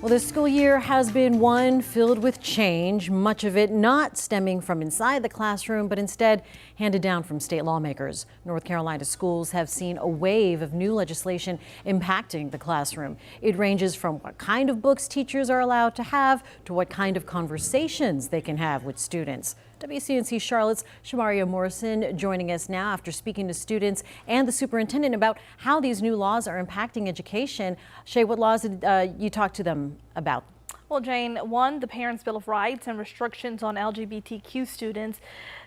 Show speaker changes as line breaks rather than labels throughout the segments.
Well, this school year has been one filled with change, much of it not stemming from inside the classroom, but instead handed down from state lawmakers. North Carolina schools have seen a wave of new legislation impacting the classroom. It ranges from what kind of books teachers are allowed to have to what kind of conversations they can have with students. WCNC Charlotte's Shamarria Morrison joining us now after speaking to students and the superintendent about how these new laws are impacting education. Shay, what laws did you talk to them about?
Well, Jane, one, the Parents' Bill of Rights and restrictions on LGBTQ students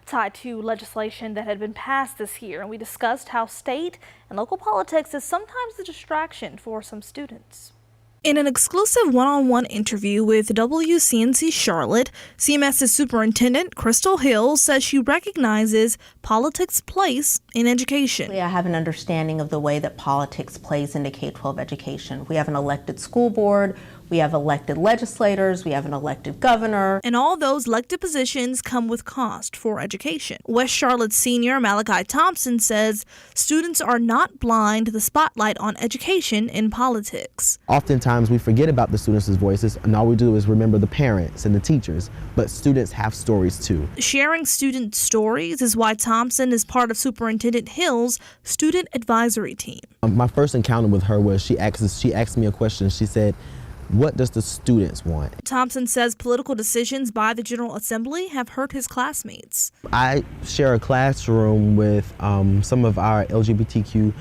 tied to legislation that had been passed this year. And we discussed how state and local politics is sometimes a distraction for some students.
In an exclusive one-on-one interview with WCNC Charlotte, CMS's Superintendent Crystal Hill says she recognizes politics' place in education.
I have an understanding of the way that politics plays into K-12 education. We have an elected school board, we have elected legislators, we have an elected governor.
And all those elected positions come with cost for education. West Charlotte senior Malachi Thompson says students are not blind to the spotlight on education in politics.
Oftentimes we forget about the students' voices, and all we do is remember the parents and the teachers, but students have stories too.
Sharing student stories is why Thompson is part of Superintendent Hill's student advisory team.
My first encounter with her was she asked me a question. She said, "What does the students want?"
Thompson says political decisions by the General Assembly have hurt his classmates.
I share a classroom with some of our LGBTQ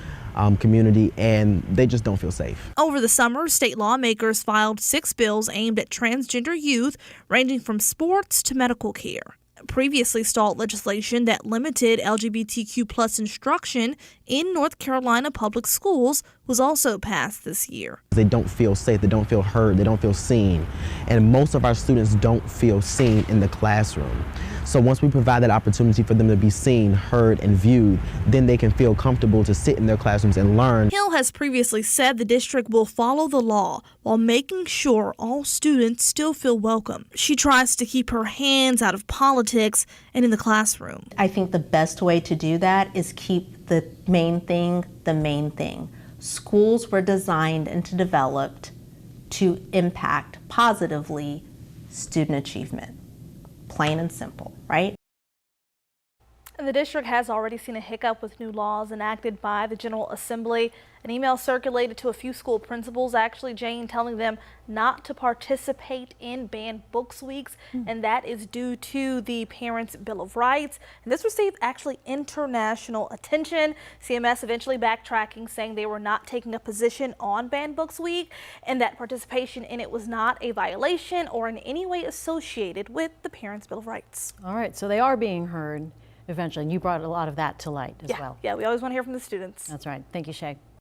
community, and they just don't feel safe.
Over the summer, state lawmakers filed 6 bills aimed at transgender youth, ranging from sports to medical care. Previously stalled legislation that limited LGBTQ plus instruction in North Carolina public schools was also passed this year.
They don't feel safe, they don't feel heard, they don't feel seen. And most of our students don't feel seen in the classroom. So once we provide that opportunity for them to be seen, heard, and viewed, then they can feel comfortable to sit in their classrooms and learn.
Hill has previously said the district will follow the law while making sure all students still feel welcome. She tries to keep her hands out of politics and in the classroom.
I think the best way to do that is keep the main thing the main thing. Schools were designed and developed to impact positively student achievement. Plain and simple, right?
And the district has already seen a hiccup with new laws enacted by the General Assembly. An email circulated to a few school principals, actually, Jane, telling them not to participate in banned books weeks, and that is due to the Parents' Bill of Rights. And this received actually international attention. CMS eventually backtracking, saying they were not taking a position on banned books week, and that participation in it was not a violation or in any way associated with the Parents' Bill of Rights.
All right, so they are being heard eventually, and you brought a lot of that to light as well.
Yeah, we always want to hear from the students.
That's right. Thank you, Shay.